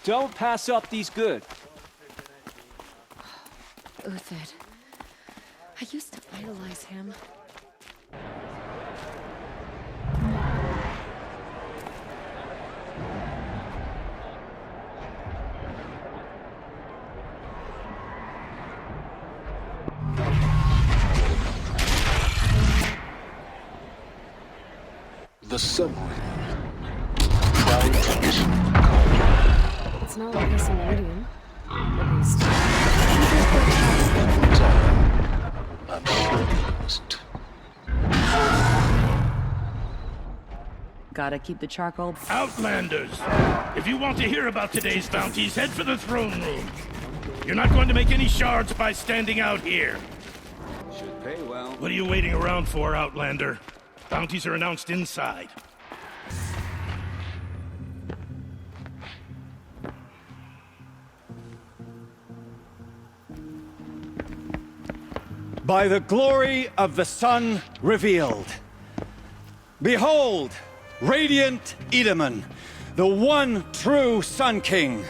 Don't pass up these goods. Uthid. I used to idolize him. The submarine. Trying to mission. It's not like this in Meridian. At least. I'm sure they must. Gotta keep the charcoal. Outlanders! If you want to hear about today's bounties, head for the throne room. You're not going to make any shards by standing out here. Should pay well. What are you waiting around for, Outlander? Bounties are announced inside. By the glory of the sun revealed. Behold, radiant Edaman, the one true Sun King,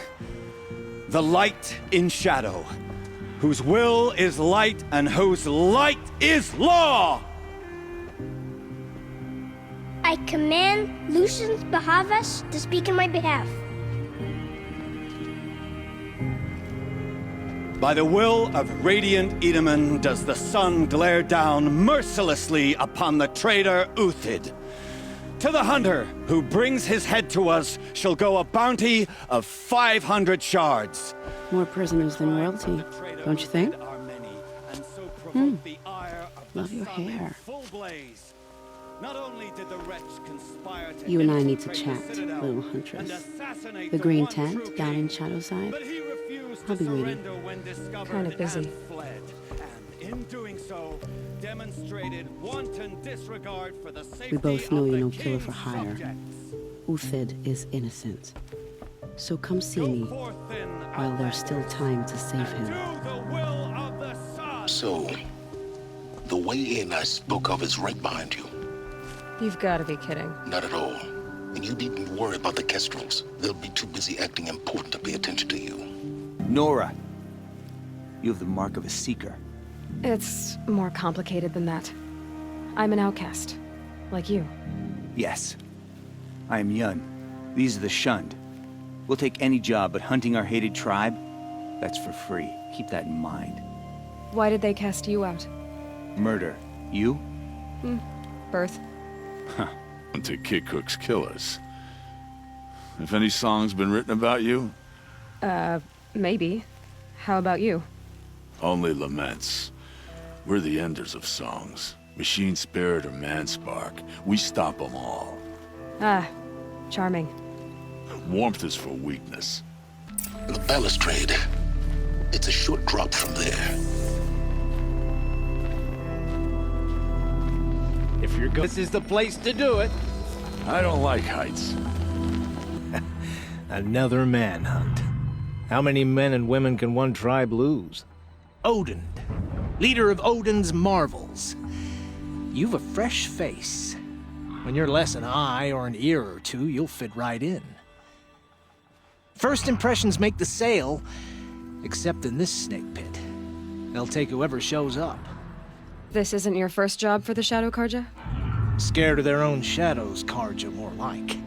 the light in shadow, whose will is light and whose light is law! I command Lucian Bahavas to speak in my behalf. By the will of radiant Edaman does the sun glare down mercilessly upon the traitor Uthid. To the hunter who brings his head to us shall go a bounty of 500 shards. More prisoners than royalty, don't you think? Love your hair. Not only did the wretch conspire to You and I need to chat, little huntress. The green tent King, down in Shadowside. but he refused I'll to be waiting. surrender when discovered Kinda busy. and fled. And in doing so, demonstrated wanton disregard for the safety We both know of you're the no killer for king's hire. subjects. Uthid is innocent. So come see Go me forth then, while there's still time to save do him. the will of the sun. So, the way in I spoke of is right behind you. You've got to be kidding. Not at all. And you needn't worry about the Kestrels. They'll be too busy acting important to pay attention to you. Nora, you have the mark of a seeker. It's more complicated than that. I'm an outcast, like you. Yes. I am Yun. These are the shunned. We'll take any job, but hunting our hated tribe, that's for free. Keep that in mind. Why did they cast you out? Murder. You? Birth. To kick Cook's killers. If any song's been written about you, Maybe. How about you? only laments. We're the enders of songs. Machine spirit or man spark. We stop them all. Ah, charming. Warmth is for weakness. The balustrade. It's a short drop from there. If you're good, this is the place to do it. I don't like heights. Another manhunt. How many men and women can one tribe lose? Odin, leader of Odin's marvels. You've a fresh face. When you're less an eye or an ear or two, you'll fit right in. First impressions make the sale, except in this snake pit. They'll take whoever shows up. This isn't your first job for the Shadow Karja? Scared of their own shadows, Karja, more like.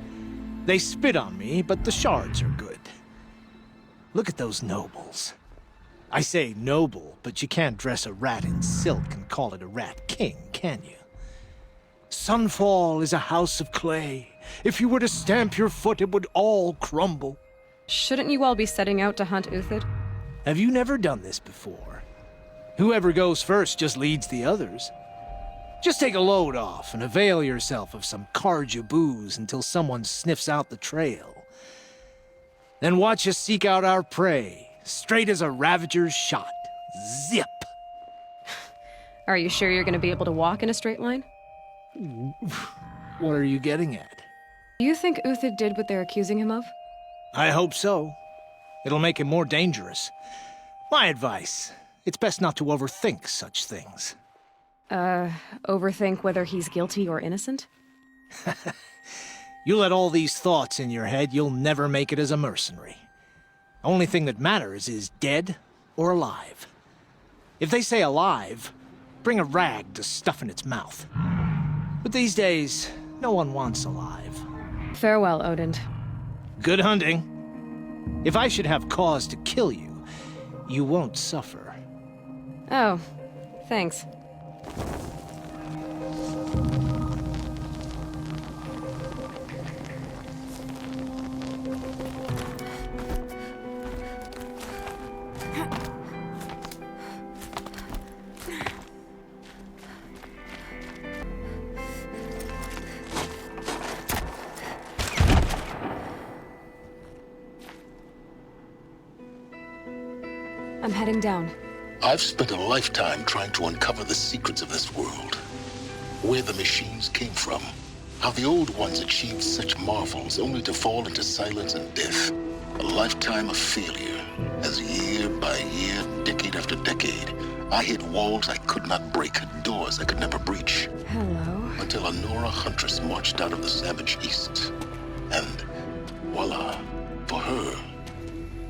They spit on me, but the shards are good. Look at those nobles. I say noble, but you can't dress a rat in silk and call it a rat king, can you? Sunfall is a house of clay. If you were to stamp your foot, it would all crumble. Shouldn't you all be setting out to hunt Uthid? Have you never done this before? Whoever goes first just leads the others. Just take a load off and avail yourself of some Karja booze until someone sniffs out the trail. Then watch us seek out our prey, straight as a ravager's shot. Zip! Are you sure you're going to be able to walk in a straight line? What are you getting at? Do you think Uthid did what they're accusing him of? I hope so. It'll make him more dangerous. My advice, it's best not to overthink such things. Overthink whether he's guilty or innocent? You let all these thoughts in your head, you'll never make it as a mercenary. Only thing that matters is dead or alive. If they say alive, bring a rag to stuff in its mouth. But these days, no one wants alive. Farewell, Odin. Good hunting. If I should have cause to kill you, you won't suffer. Oh, thanks. I'm heading down. I've spent a lifetime trying to uncover the secrets of this world. Where the machines came from. How the old ones achieved such marvels only to fall into silence and death. A lifetime of failure, as year by year, decade after decade, I hit walls I could not break, doors I could never breach. Hello. Until a Nora huntress marched out of the savage east. And voila, for her,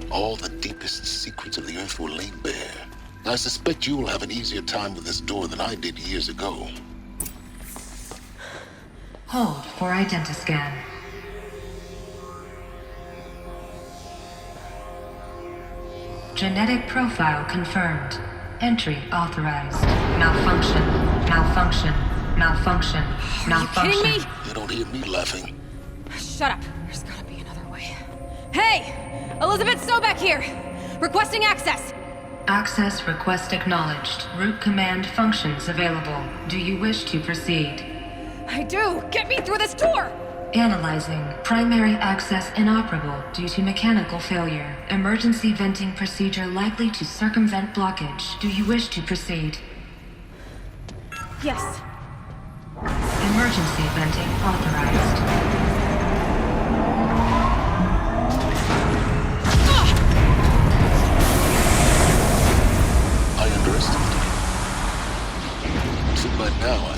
all the deepest secrets of the earth were laid bare. I suspect you will have an easier time with this door than I did years ago. Hold for identiscan. Genetic profile confirmed. Entry authorized. Malfunction. Malfunction. Malfunction. Malfunction. Are you kidding me? You don't hear me laughing. Shut up. There's gotta be another way. Hey! Elizabeth Sobek here! Requesting access! Access request acknowledged. Root command functions available. Do you wish to proceed? I do! Get me through this door! Analyzing. Primary access inoperable due to mechanical failure. Emergency venting procedure likely to circumvent blockage. Do you wish to proceed? Yes. Emergency venting authorized. I underestimated you. Too bad now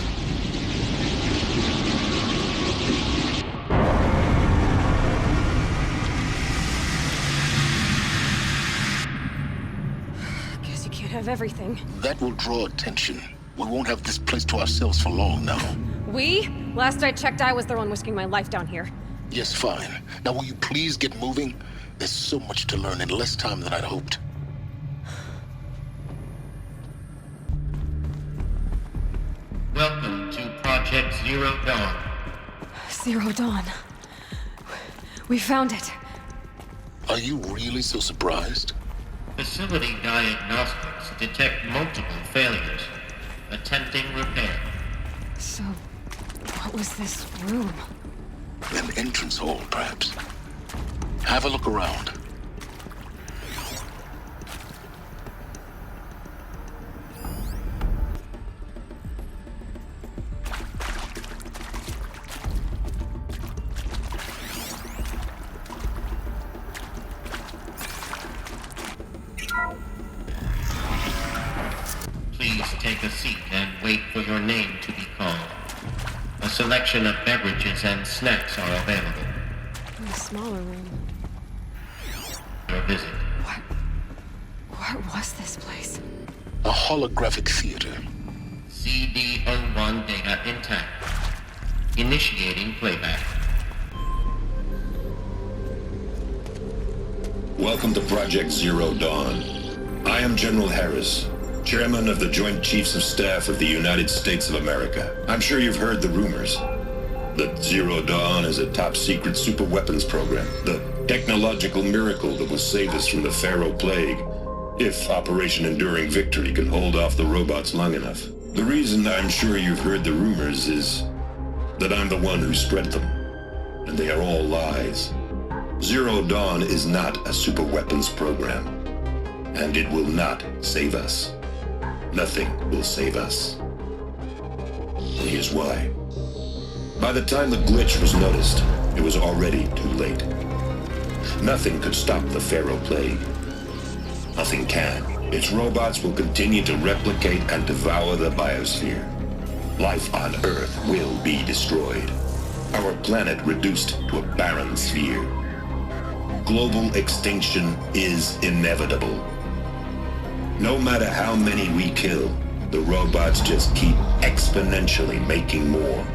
Guess you can't have everything. That will draw attention. We won't have this place to ourselves for long now. We? Last I checked, I was the one risking my life down here. Yes, fine. Now will you please get moving? There's so much to learn in less time than I'd hoped. Welcome to Project Zero Dawn. Zero Dawn. We found it. Are you really so surprised? Facility diagnostics detect multiple failures. Attempting repair. So, what was this room? An entrance hall, perhaps. Have a look around. Please take a seat and wait for your name to be called. A selection of beverages and snacks are available. A smaller room. Your visit. What was this place? A holographic theater. CD01 data intact. Initiating playback. Welcome to Project Zero Dawn. I am General Harris, Chairman of the Joint Chiefs of Staff of the United States of America. I'm sure you've heard the rumors that Zero Dawn is a top-secret superweapons program, the technological miracle that will save us from the Pharaoh Plague, if Operation Enduring Victory can hold off the robots long enough. The reason I'm sure you've heard the rumors is that I'm the one who spread them, and they are all lies. Zero Dawn is not a superweapons program, and it will not save us. Nothing will save us. Here's why. By the time the glitch was noticed, it was already too late. Nothing could stop the Pharaoh Plague. Nothing can. Its robots will continue to replicate and devour the biosphere. Life on Earth will be destroyed. Our planet reduced to a barren sphere. global extinction is inevitable. No matter how many we kill, the robots just keep exponentially making more.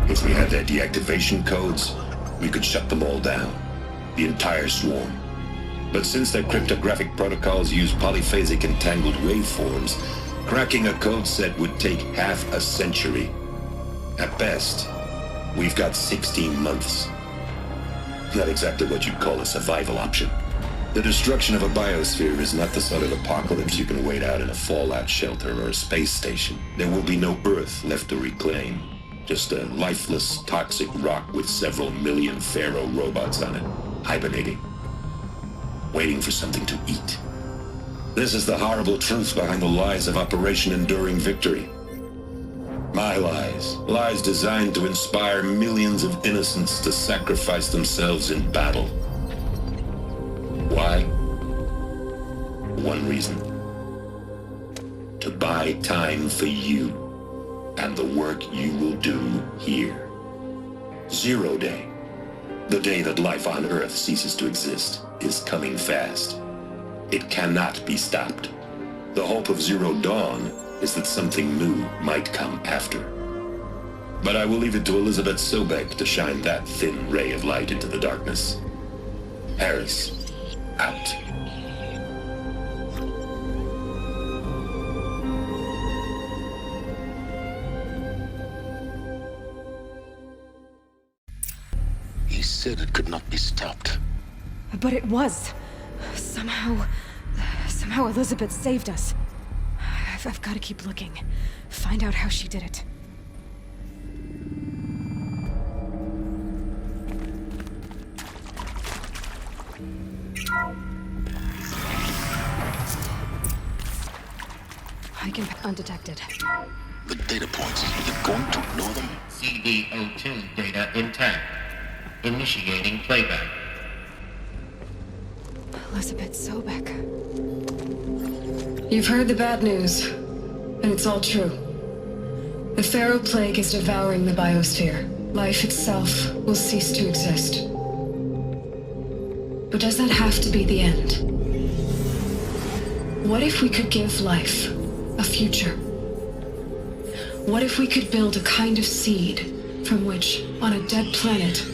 If we had their deactivation codes, we could shut them all down. The entire swarm. But since their cryptographic protocols use polyphasic entangled waveforms, cracking a code set would take half a century. At best, we've got 16 months. Not exactly what you'd call a survival option. The destruction of a biosphere is not the sort of apocalypse you can wait out in a fallout shelter or a space station. There will be no Earth left to reclaim. Just a lifeless, toxic rock with several million Pharaoh robots on it, hibernating, waiting for something to eat. This is the horrible truth behind the lies of Operation Enduring Victory. My lies. Lies designed to inspire millions of innocents to sacrifice themselves in battle. Why? One reason. To buy time for you and the work you will do here. Zero Day, the day that life on Earth ceases to exist, is coming fast. It cannot be stopped. The hope of Zero Dawn is that something new might come after. But I will leave it to Elizabeth Sobek to shine that thin ray of light into the darkness. Harris, out. He said it could not be stopped. But it was. Somehow Elizabeth saved us. I've got to keep looking. Find out how she did it. I can undetected. The data points, you're going to ignore them? CD02 data intact. Initiating playback. Elizabeth Sobek. You've heard the bad news, and it's all true. The Pharaoh Plague is devouring the biosphere. Life itself will cease to exist. But does that have to be the end? What if we could give life a future? What if we could build a kind of seed from which, on a dead planet,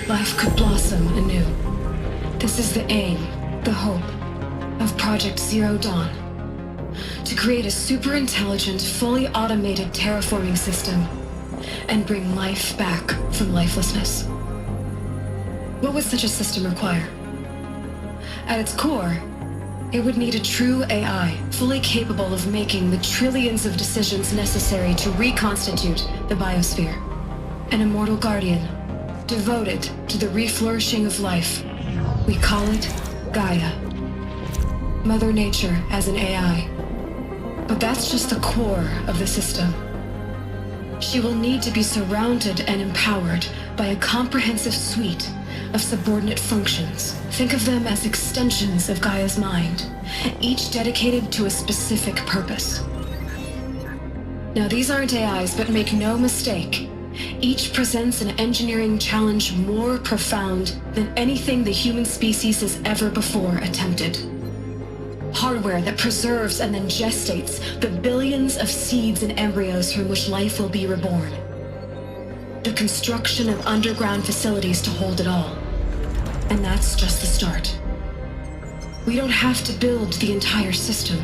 life could blossom anew? This is the aim, the hope, of Project Zero Dawn. To create a super-intelligent, fully automated terraforming system and bring life back from lifelessness. What would such a system require? At its core, it would need a true AI, fully capable of making the trillions of decisions necessary to reconstitute the biosphere. An immortal guardian, devoted to the reflourishing of life. We call it Gaia. Mother Nature as an AI. But that's just the core of the system. She will need to be surrounded and empowered by a comprehensive suite of subordinate functions. Think of them as extensions of Gaia's mind, each dedicated to a specific purpose. Now, these aren't AIs, but make no mistake, each presents an engineering challenge more profound than anything the human species has ever before attempted. Hardware that preserves and then gestates the billions of seeds and embryos from which life will be reborn. The construction of underground facilities to hold it all. And that's just the start. We don't have to build the entire system.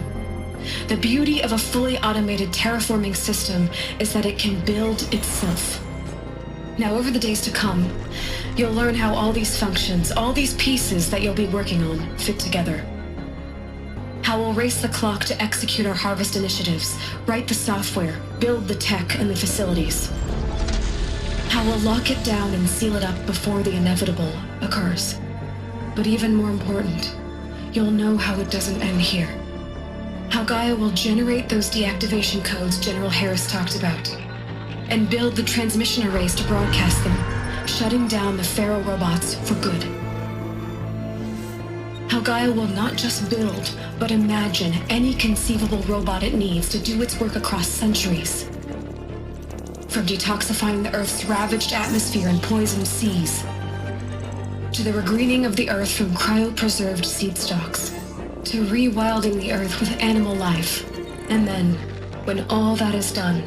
The beauty of a fully automated terraforming system is that it can build itself. Now, over the days to come, you'll learn how all these functions, all these pieces that you'll be working on, fit together. How we'll race the clock to execute our harvest initiatives, write the software, build the tech and the facilities. How we'll lock it down and seal it up before the inevitable occurs. But even more important, you'll know how it doesn't end here. How Gaia will generate those deactivation codes General Harris talked about, and build the transmission arrays to broadcast them, shutting down the Pharaoh robots for good. How Gaia will not just build, but imagine any conceivable robot it needs to do its work across centuries. From detoxifying the Earth's ravaged atmosphere and poisoned seas, to the regreening of the Earth from cryopreserved seed stalks, to rewilding the Earth with animal life, and then, when all that is done,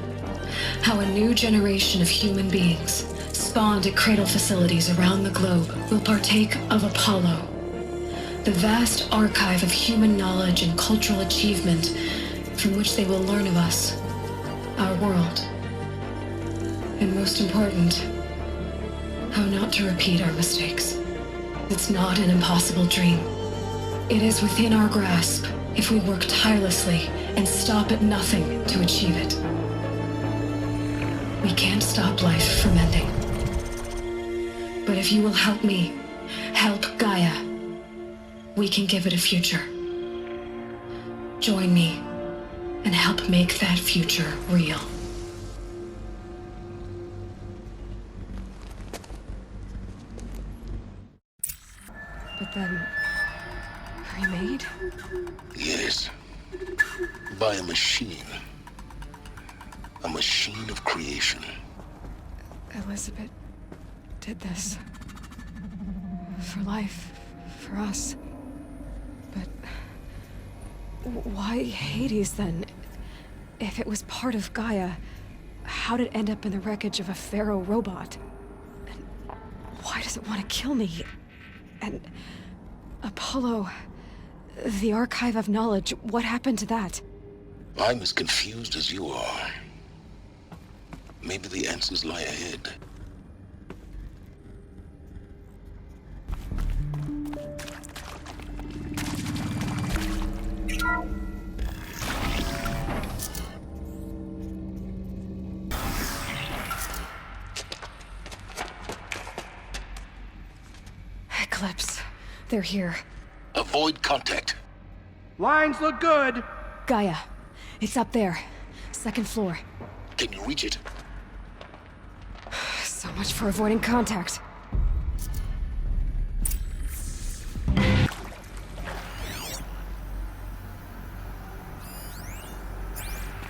how a new generation of human beings, spawned at cradle facilities around the globe, will partake of Apollo, the vast archive of human knowledge and cultural achievement from which they will learn of us, our world, and most important, how not to repeat our mistakes. It's not an impossible dream. It is within our grasp if we work tirelessly and stop at nothing to achieve it. We can't stop life from ending. But if you will help me, help Gaia, we can give it a future. Join me and help make that future real. But then, remade? Yes. By a machine. A machine of creation. Elizabeth did this. For life, for us. But why Hades then? If it was part of Gaia, how did it end up in the wreckage of a Pharaoh robot? And why does it want to kill me? And Apollo, the archive of knowledge, what happened to that? I'm as confused as you are. Maybe the answers lie ahead. Eclipse. They're here. Avoid contact. Lines look good. Gaia. It's up there. Second floor. Can you reach it? So much for avoiding contact.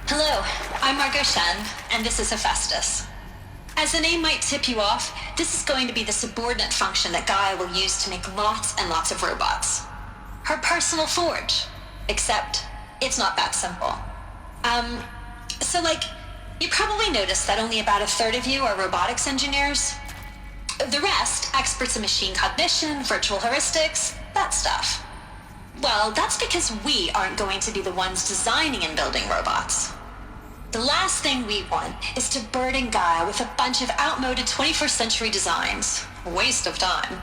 Hello, I'm Margot Shen, and this is Hephaestus. As the name might tip you off, this is going to be the subordinate function that Gaia will use to make lots and lots of robots. Her personal forge. Except, it's not that simple. You probably noticed that only about a third of you are robotics engineers. The rest, experts in machine cognition, virtual heuristics, that stuff. Well, that's because we aren't going to be the ones designing and building robots. The last thing we want is to burden Gaia with a bunch of outmoded 21st century designs. A waste of time.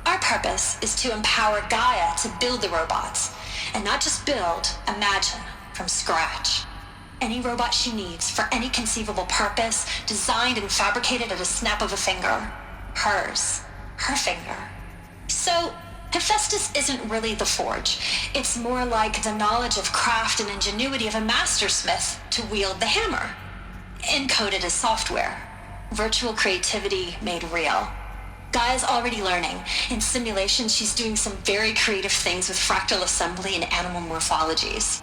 Our purpose is to empower Gaia to build the robots, and not just build, imagine, from scratch. Any robot she needs for any conceivable purpose, designed and fabricated at a snap of a finger. Hers. Her finger. So, Hephaestus isn't really the forge. It's more like the knowledge of craft and ingenuity of a mastersmith to wield the hammer. Encoded as software. Virtual creativity made real. Gaia's already learning. In simulations, she's doing some very creative things with fractal assembly and animal morphologies.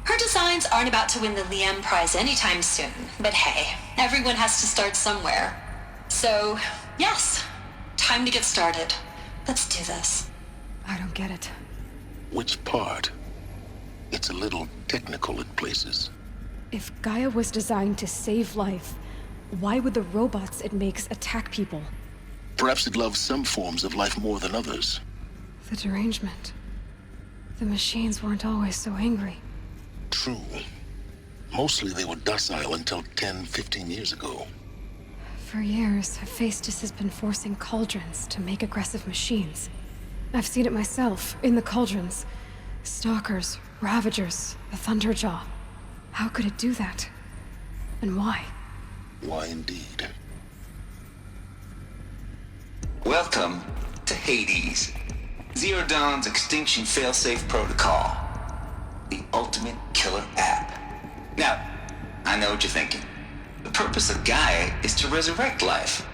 Her designs aren't about to win the Liam Prize anytime soon, but hey, everyone has to start somewhere. So, yes, time to get started. Let's do this. I don't get it. Which part? It's a little technical in places. If Gaia was designed to save life, why would the robots it makes attack people? Perhaps it loves some forms of life more than others. The derangement. The machines weren't always so angry. True. Mostly they were docile until 10, 15 years ago. For years, Hephaestus has been forcing cauldrons to make aggressive machines. I've seen it myself, in the cauldrons. Stalkers, Ravagers, the Thunderjaw. How could it do that? And why? Why indeed? Welcome to Hades, Zero Dawn's extinction failsafe protocol. The ultimate killer app. Now, I know what you're thinking. The purpose of Gaia is to resurrect life.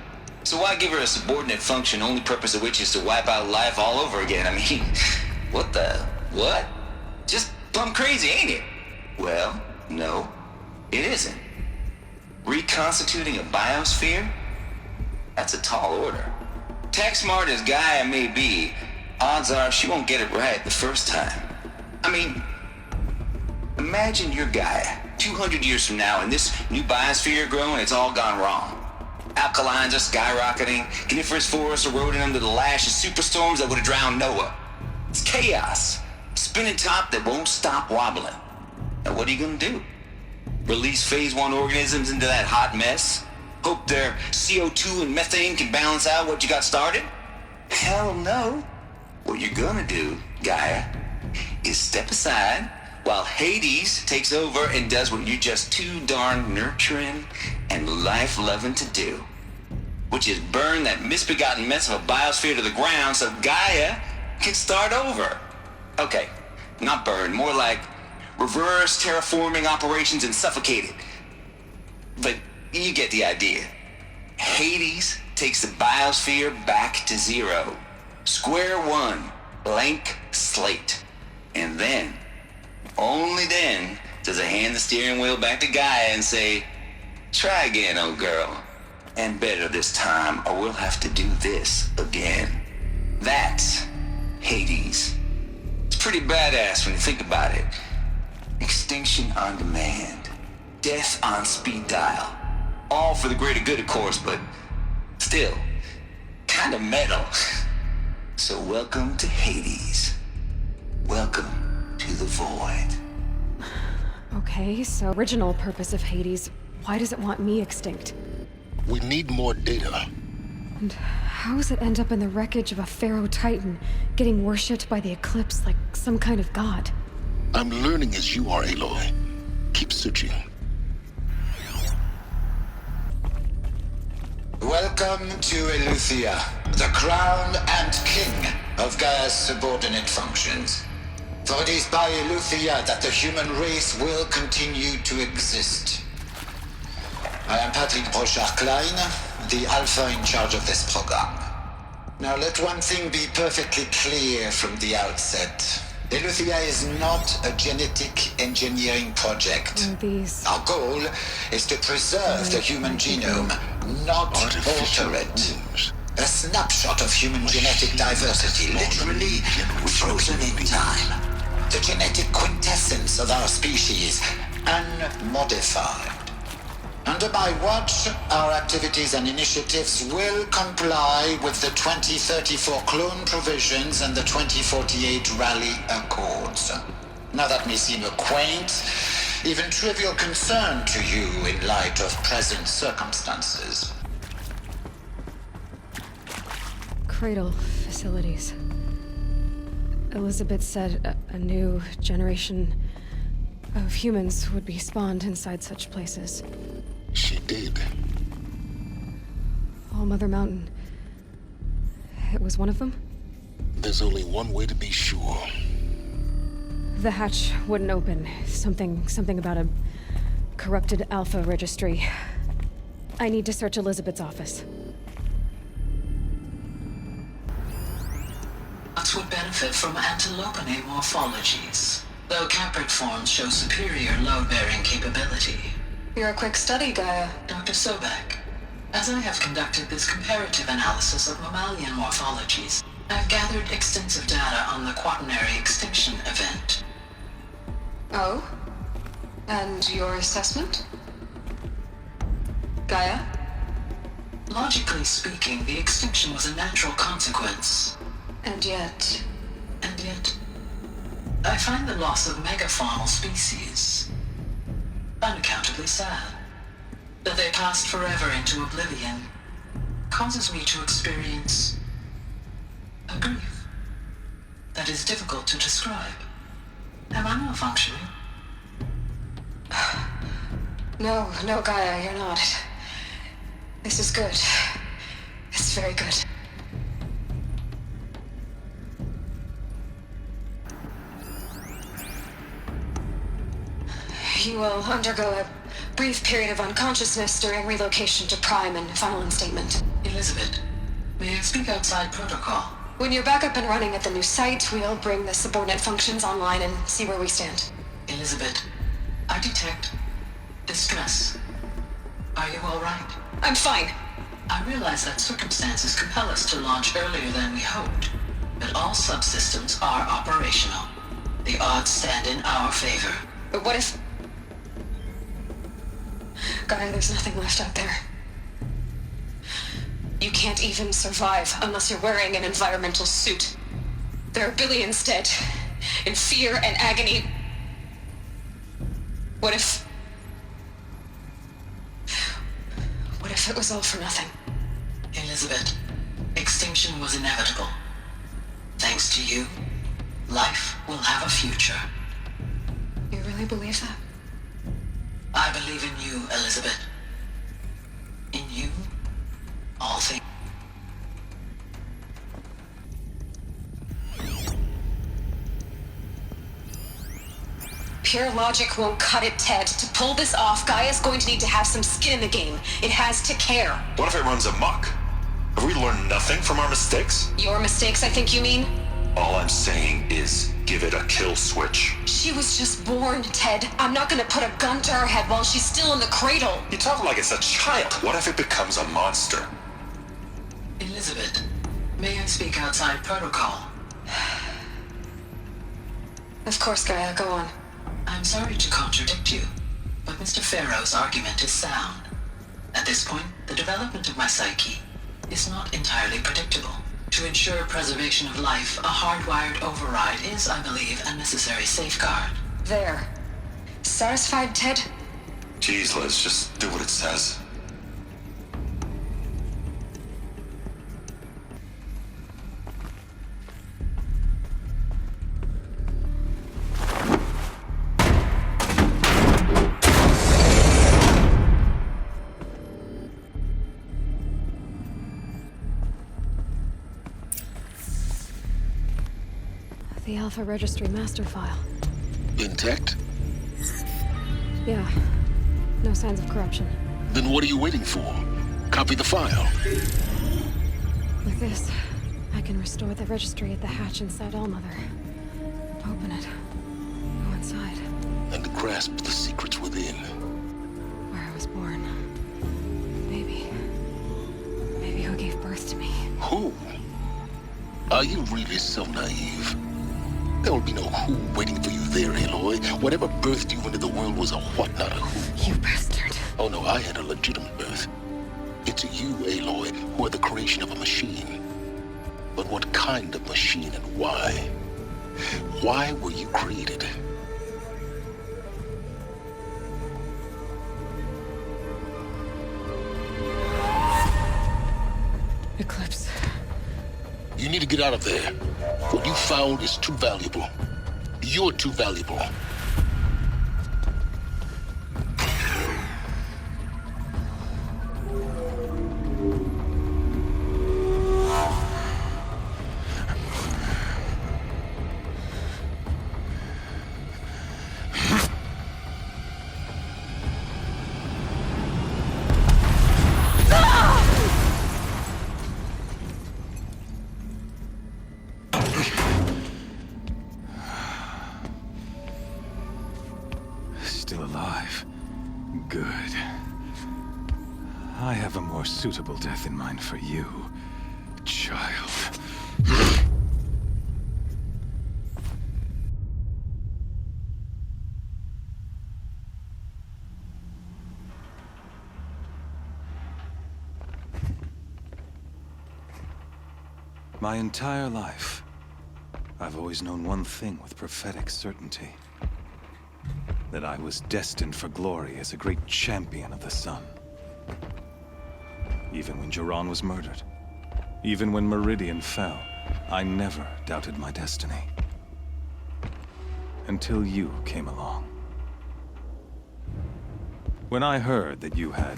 So why give her a subordinate function, only purpose of which is to wipe out life all over again? I mean, what? Just plumb crazy, ain't it? Well, no, it isn't. Reconstituting a biosphere? That's a tall order. tech smart as Gaia may be, odds are she won't get it right the first time. I mean, imagine you're Gaia, 200 years from now, and this new biosphere growing, it's all gone wrong. Alkalines are skyrocketing, coniferous forests eroding under the lash of superstorms that would have drowned Noah. It's chaos, spinning top that won't stop wobbling. Now what are you gonna do? Release phase 1 organisms into that hot mess? Hope their CO2 and methane can balance out what you got started? Hell no. What you're gonna do, Gaia, is step aside while Hades takes over and does what you're just too darn nurturing and life-loving to do, which is burn that misbegotten mess of a biosphere to the ground so Gaia can start over. Okay, not burn, more like reverse terraforming operations and suffocate it. But you get the idea. Hades takes the biosphere back to zero. Square one, blank slate. And then, only then, does it hand the steering wheel back to Gaia and say, try again, old girl. And better this time, or we'll have to do this again. That's Hades. It's pretty badass when you think about it. Extinction on demand. Death on speed dial. All for the greater good, of course, but still, kind of metal. So welcome to Hades. Welcome to the void. Okay, so original purpose of Hades, why does it want me extinct? We need more data. And how does it end up in the wreckage of a pharaoh titan, getting worshipped by the Eclipse like some kind of god? I'm learning as you are, Aloy. Keep searching. Welcome to Eleuthia, the crown and king of Gaia's subordinate functions. For it is by Eleuthia that the human race will continue to exist. I am Patrick Brochard-Klein, the Alpha in charge of this program. Now let one thing be perfectly clear from the outset. Eleuthia is not a genetic engineering project. Our goal is to preserve the human genome, not alter it. A snapshot of human genetic diversity, literally frozen in time. The genetic quintessence of our species, unmodified. Under my watch, our activities and initiatives will comply with the 2034 clone provisions and the 2048 Rally Accords. Now that may seem a quaint, even trivial concern to you in light of present circumstances. Cradle facilities. Elizabeth said a new generation of humans would be spawned inside such places. She did. All Mother Mountain. It was one of them? There's only one way to be sure. The hatch wouldn't open. Something about a corrupted Alpha registry. I need to search Elizabeth's office. Nuts would benefit from antilopinae morphologies, though caprid forms show superior load-bearing capability. You're a quick study, Gaia. Dr. Sobek, as I have conducted this comparative analysis of mammalian morphologies, I've gathered extensive data on the quaternary extinction event. Oh? And your assessment? Gaia? Logically speaking, the extinction was a natural consequence. And yet, I find the loss of megafaunal species unaccountably sad. That they passed forever into oblivion causes me to experience a grief that is difficult to describe. Am I malfunctioning? No, Gaia, you're not. This is good. It's very good. You will undergo a brief period of unconsciousness during relocation to Prime and final instatement. Elizabeth, may I speak outside protocol? When you're back up and running at the new site, we'll bring the subordinate functions online and see where we stand. Elizabeth, I detect distress. Are you all right? I'm fine. I realize that circumstances compel us to launch earlier than we hoped, but all subsystems are operational. The odds stand in our favor. But what if... Gaia, there's nothing left out there. You can't even survive unless you're wearing an environmental suit. There are billions dead, in fear and agony. What if it was all for nothing? Elizabeth, extinction was inevitable. Thanks to you, life will have a future. You really believe that? I believe in you, Elizabeth. In you, all things. Pure logic won't cut it, Ted. To pull this off, Gaia's going to need to have some skin in the game. It has to care. What if it runs amok? Have we learned nothing from our mistakes? Your mistakes, I think you mean? All I'm saying is, give it a kill switch. She was just born, Ted. I'm not gonna put a gun to her head while she's still in the cradle. You talk like it's a child. What if it becomes a monster? Elizabeth, may I speak outside protocol? Of course, Gaia, go on. I'm sorry to contradict you, but Mr. Farrow's argument is sound. At this point, the development of my psyche is not entirely predictable. To ensure preservation of life, a hardwired override is, I believe, a necessary safeguard. There. Satisfied, Ted? Jeez, Liz, just do what it says. The Alpha Registry master file. Intact? Yeah. No signs of corruption. Then what are you waiting for? Copy the file. With this, I can restore the registry at the hatch inside Allmother. Open it. Go inside. And grasp the secrets within. Where I was born. Maybe who gave birth to me. Who? Are you really so naive? There will be no who waiting for you there, Aloy. Whatever birthed you into the world was a what, not a who. You bastard. Oh no, I had a legitimate birth. It's you, Aloy, who are the creation of a machine. But what kind of machine and why? Why were you created? Eclipse. You need to get out of there. What you found is too valuable. You're too valuable. Still alive. Good. I have a more suitable death in mind for you, child. My entire life, I've always known one thing with prophetic certainty. That I was destined for glory as a great champion of the sun. Even when Jiran was murdered, even when Meridian fell, I never doubted my destiny. Until you came along. When I heard that you had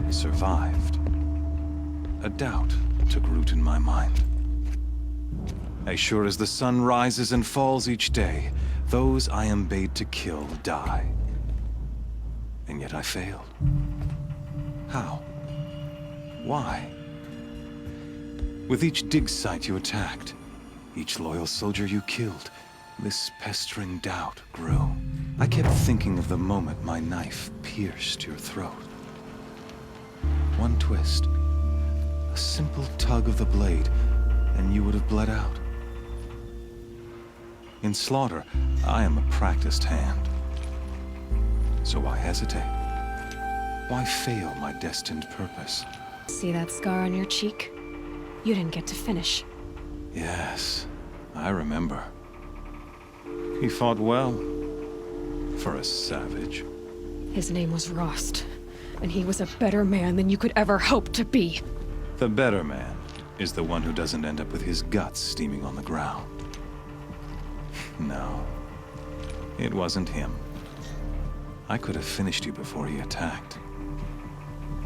survived, a doubt took root in my mind. As sure as the sun rises and falls each day, those I am bade to kill die. And yet I failed. How? Why? With each dig site you attacked, each loyal soldier you killed, this pestering doubt grew. I kept thinking of the moment my knife pierced your throat. One twist, A simple tug of the blade, and you would have bled out. In slaughter, I am a practiced hand. So why hesitate? Why fail my destined purpose? See that scar on your cheek? You didn't get to finish. Yes, I remember. He fought well, for a savage. His name was Rost, and he was a better man than you could ever hope to be. The better man is the one who doesn't end up with his guts steaming on the ground. No, it wasn't him. I could have finished you before he attacked,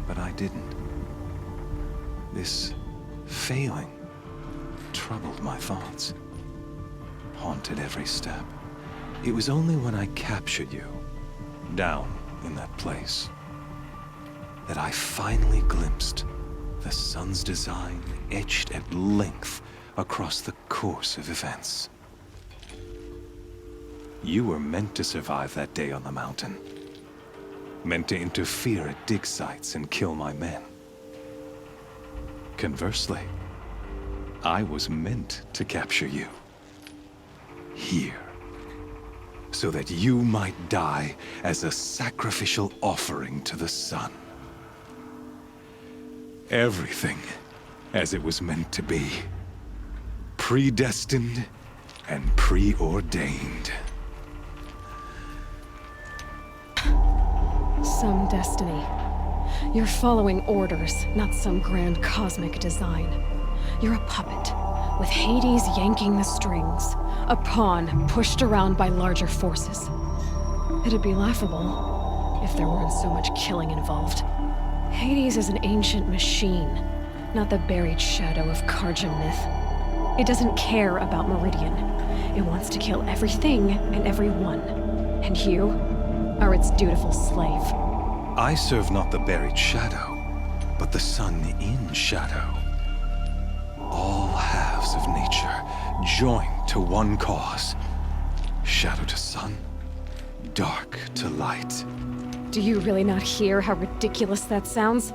but I didn't. This failing troubled my thoughts, haunted every step. It was only when I captured you, down in that place, that I finally glimpsed the sun's design etched at length across the course of events. You were meant to survive that day on the mountain. Meant to interfere at dig sites and kill my men. Conversely, I was meant to capture you. Here. So that you might die as a sacrificial offering to the sun. Everything as it was meant to be. Predestined and preordained. Some destiny. You're following orders, not some grand cosmic design. You're a puppet, with Hades yanking the strings. A pawn pushed around by larger forces. It'd be laughable if there weren't so much killing involved. Hades is an ancient machine, not the buried shadow of Karja myth. It doesn't care about Meridian. It wants to kill everything and everyone. And you are its dutiful slave. I serve not the buried shadow, but the sun in shadow. All halves of nature joined to one cause. Shadow to sun, dark to light. Do you really not hear how ridiculous that sounds?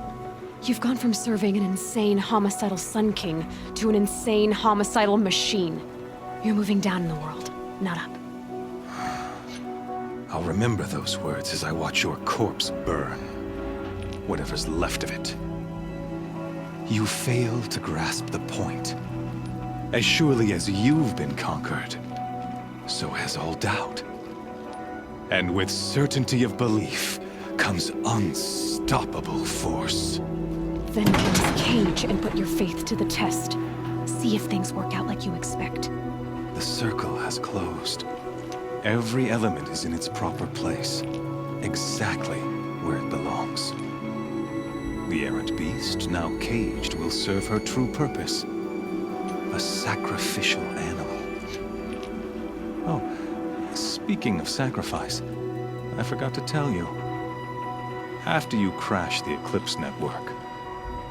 You've gone from serving an insane homicidal Sun King to an insane homicidal machine. You're moving down in the world, not up. I'll remember those words as I watch your corpse burn. Whatever's left of it. You fail to grasp the point. As surely as you've been conquered, so has all doubt. And with certainty of belief comes unstoppable force. Then get this cage and put your faith to the test. See if things work out like you expect. The circle has closed. Every element is in its proper place, exactly where it belongs. The errant beast, now caged, will serve her true purpose. A sacrificial animal. Oh, speaking of sacrifice, I forgot to tell you. After you crashed the Eclipse network,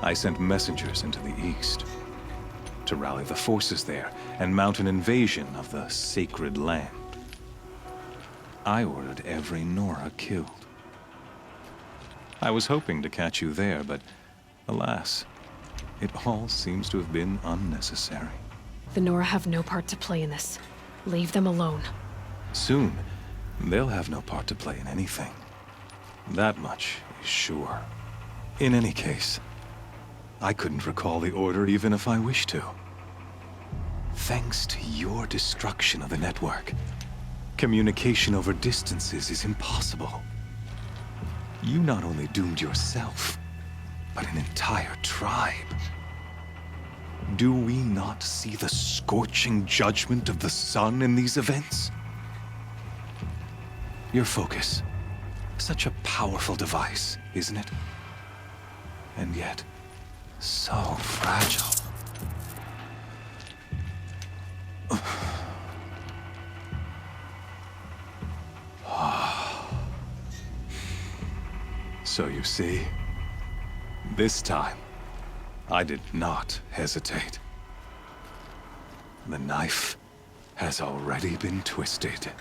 I sent messengers into the east to rally the forces there and mount an invasion of the sacred land. I ordered every Nora killed. I was hoping to catch you there, but alas, it all seems to have been unnecessary. The Nora have no part to play in this. Leave them alone. Soon, they'll have no part to play in anything. That much is sure. In any case, I couldn't recall the order even if I wished to. Thanks to your destruction of the network, communication over distances is impossible. You not only doomed yourself, but an entire tribe. Do we not see the scorching judgment of the sun in these events? Your focus, such a powerful device, isn't it? And yet, so fragile. So you see, this time, I did not hesitate. The knife has already been twisted.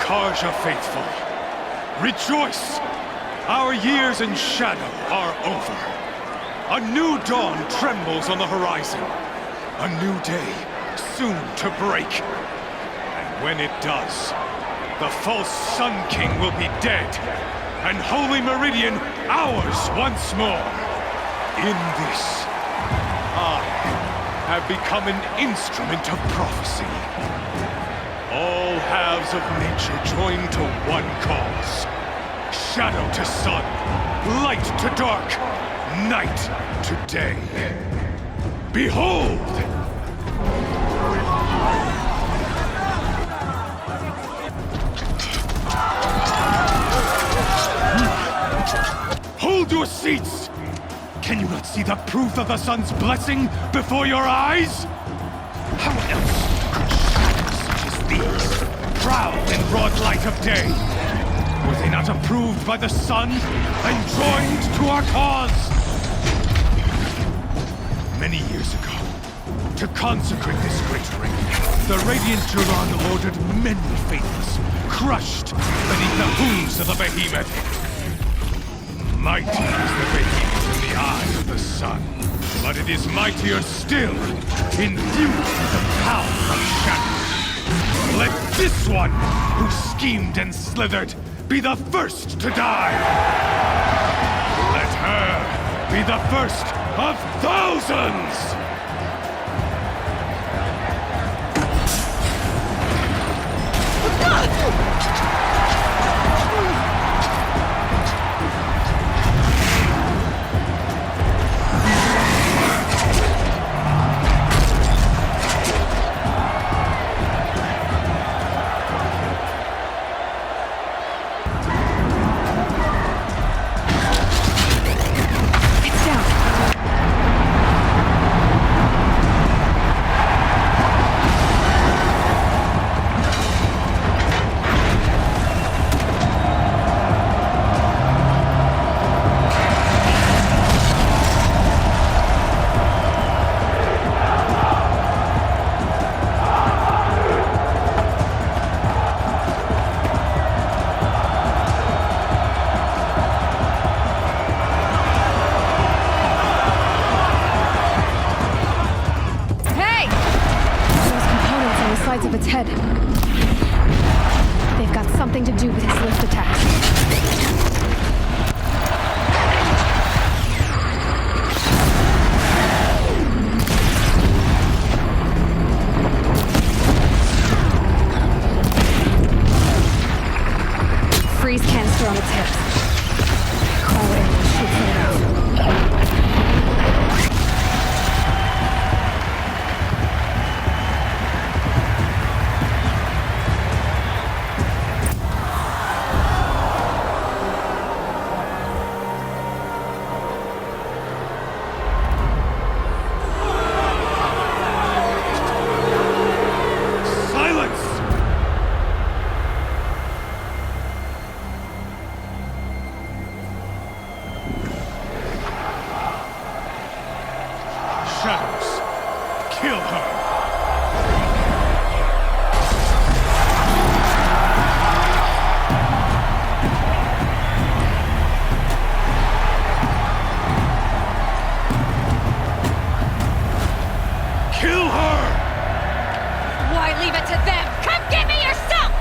Karja faithful, rejoice! Our years in shadow are over. A new dawn trembles on the horizon. A new day soon to break. And when it does, the false Sun King will be dead, and Holy Meridian ours once more. In this, I have become an instrument of prophecy. All halves of nature join to one cause. Shadow to sun, light to dark, night to day. Behold! Hold your seats! Can you not see the proof of the sun's blessing before your eyes? How else could shadows such as these prowl in broad light of day? Were they not approved by the sun and joined to our cause? Many years ago, to consecrate this great ring, the Radiant Juran ordered many faithless, crushed beneath the hooves of the behemoth. Mighty is the behemoth in the eye of the sun, but it is mightier still, infused with the power of shadow. Let this one, who schemed and slithered, be the first to die! Let her be the first of thousands! Of its head. They've got something to do with his lift attacks. Freeze canister on its hips. Cryo arrow shoots it out. Shadows, kill her! Kill her! Why leave it to them? Come get me yourself!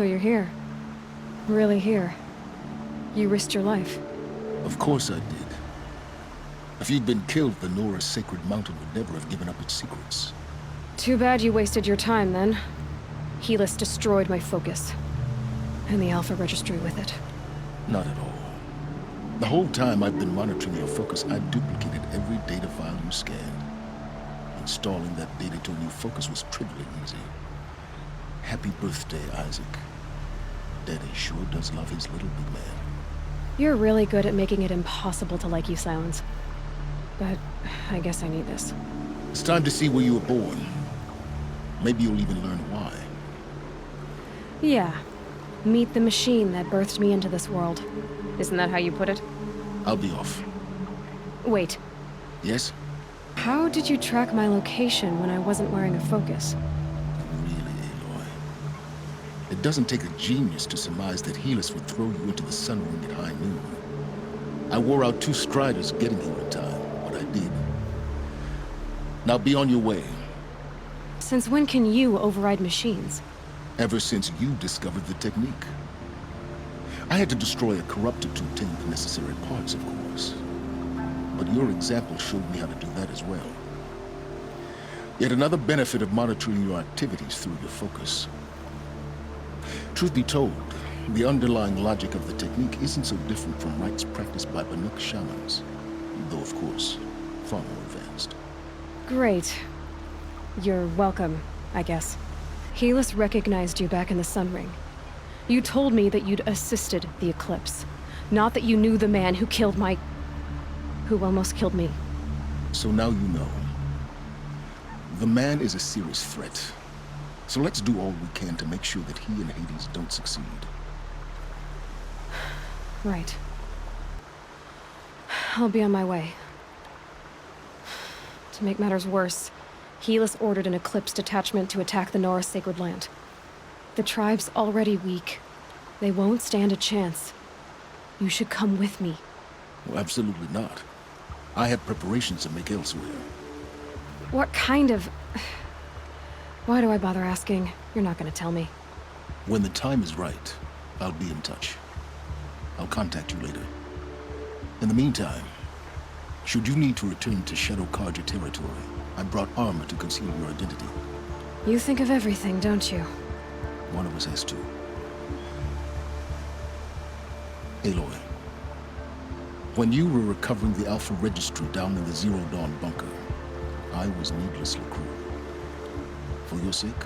So you're here. Really here. You risked your life. Of course I did. If you'd been killed, the Nora's sacred mountain would never have given up its secrets. Too bad you wasted your time, then. Helis destroyed my focus. And the Alpha Registry with it. Not at all. The whole time I've been monitoring your focus, I duplicated every data file you scanned. Installing that data to a new focus was trivially easy. Happy birthday, Isaac. Daddy sure does love his little big man. You're really good at making it impossible to like you, Silence. But I guess I need this. It's time to see where you were born. Maybe you'll even learn why. Yeah. Meet the machine that birthed me into this world. Isn't that how you put it? I'll be off. Wait. Yes? How did you track my location when I wasn't wearing a focus? Really, Aloy? It doesn't take a genius to surmise that Helis would throw you into the sun ring at high noon. I wore out 2 striders getting here in time, but I did. Now be on your way. Since when can you override machines? Ever since you discovered the technique. I had to destroy a corruptor to obtain the necessary parts, of course. But your example showed me how to do that as well. Yet another benefit of monitoring your activities through your focus. Truth be told, the underlying logic of the technique isn't so different from rites practiced by Banuk shamans, though of course, far more advanced. Great. You're welcome, I guess. Helis recognized you back in the Sun Ring. You told me that you'd assisted the Eclipse, not that you knew the man who killed who almost killed me. So now you know. The man is a serious threat. So let's do all we can to make sure that he and Hades don't succeed. Right. I'll be on my way. To make matters worse, Helis ordered an Eclipse detachment to attack the Nora Sacred Land. The tribe's already weak. They won't stand a chance. You should come with me. Well, absolutely not. I have preparations to make elsewhere. What kind of... Why do I bother asking? You're not gonna tell me. When the time is right, I'll be in touch. I'll contact you later. In the meantime, should you need to return to Shadow Karja territory, I brought armor to conceal your identity. You think of everything, don't you? One of us has to. Aloy, when you were recovering the Alpha Registry down in the Zero Dawn bunker, I was needlessly cruel. For your sake,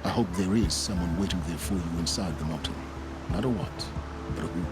I hope there is someone waiting there for you inside the mountain. Not a what, but a who.